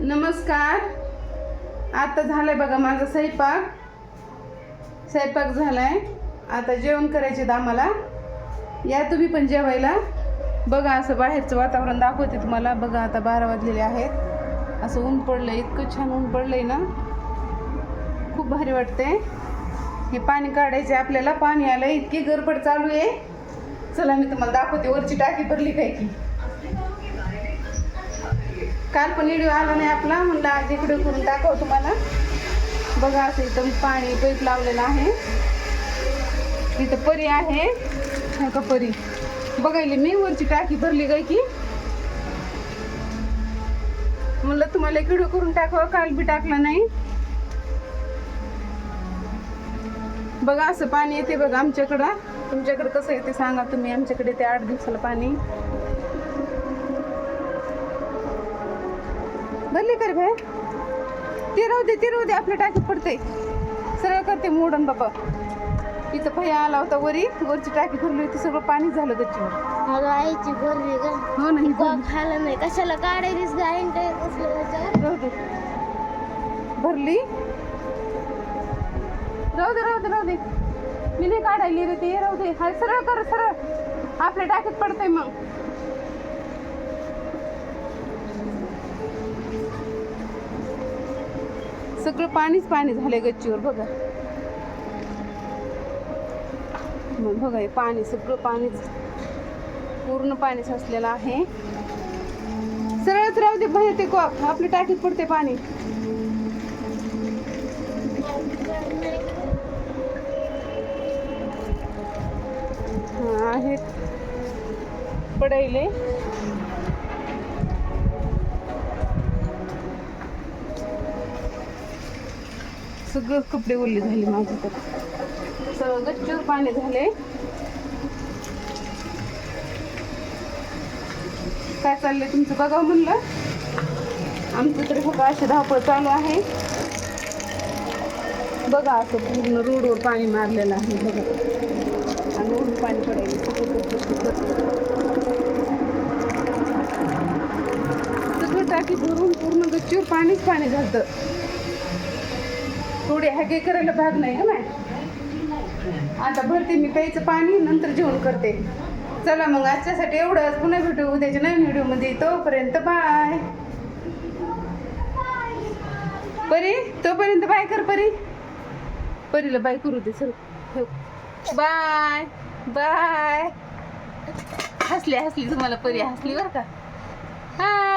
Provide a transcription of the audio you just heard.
नमस्कार. आता झालंय बघा माझा स्वयंपाक झालाय. आता जेवण करायचे आम्हाला. या तुम्ही पण जेवायला. बघा असं बाहेरचं वातावरण दाखवते तुम्हाला. बघा आता 12 वाजलेले आहेत. असं ऊन पडलंय, इतकं छान ऊन पडलंय ना, खूप भारी वाटते. हे पाणी काढायचे आपल्याला. पाणी आलं, इतकी गडबड चालू आहे. चला मी तुम्हाला दाखवते वरची टाकी भरली काय की. काल पण व्हिडिओ आला नाही आपला, म्हणलं आज इकडे करून दाखव तुम्हाला. बघा असं इथं पाणी पाईप लावलेलं आहे. इथं परी आहे का परी बघायला मी. वरची टाकी भरली काय की. म्हणलं तुम्हाला एक व्हिडिओ करून टाकावं, काल बी टाकला नाही. बघा असं पाणी येते बघा आमच्याकडं. तुमच्याकडे कसं येते सांगा तुम्ही. आमच्याकडे येते 8 दिवसाला पाणी. भरली कर भाई. ते राहू दे आपल्या टाकीत पडते. सरळ करते मोडन बाबा. इथं भैया आला होता वरची टाकी भरली होती. सगळं पाणी झालं गच्चीवर. आईची भरली का? हो नाही खायला नाही कशाला काढायलीस गायन काय राहू दे. भरली. राहू दे मी नाही काढायली रे ते. राहू दे. हा सरळ कर, सरळ आपल्या टाकीत पडतंय. मग सगळं पाणीच पाणी झालंय गच्चीवर बघा. मग बघा हे पाणी, सगळं पाणीच, पूर्ण पाणी साचलेलं आहे. सरळच राहू दे बाहेर ते कॉक. आपल्या टाकीत पडते पाणी. हा आहे पडायले. सगळं कपडे ओले झाले माझे. तर सगळं गच्चीवर पाणी झाले. काय चाललंय तुमचं बघावं म्हणलं. आमचं तरी बघा अशी धावपळ चालू आहे. बघा असं पूर्ण रोडवर पाणी मारलेलं आहे बघा. आणि रोड पाणी पडायला सगळं टाकी भरून पूर्ण गच्चीवर पाणीच पाणी झालं. थोडी हॅगे करायला भाग नाही का नाही. आता भरते मी प्यायचं पाणी, नंतर जेवण करते. चला मग आजच्यासाठी एवढंच. पुन्हा भेटू उद्याच्या नवीन व्हिडिओमध्ये. तोपर्यंत बाय. परी तोपर्यंत बाय कर. परीला बाय करू दे. Sir bye bye. हसली तुम्हाला परी हसली बरं का. हाय.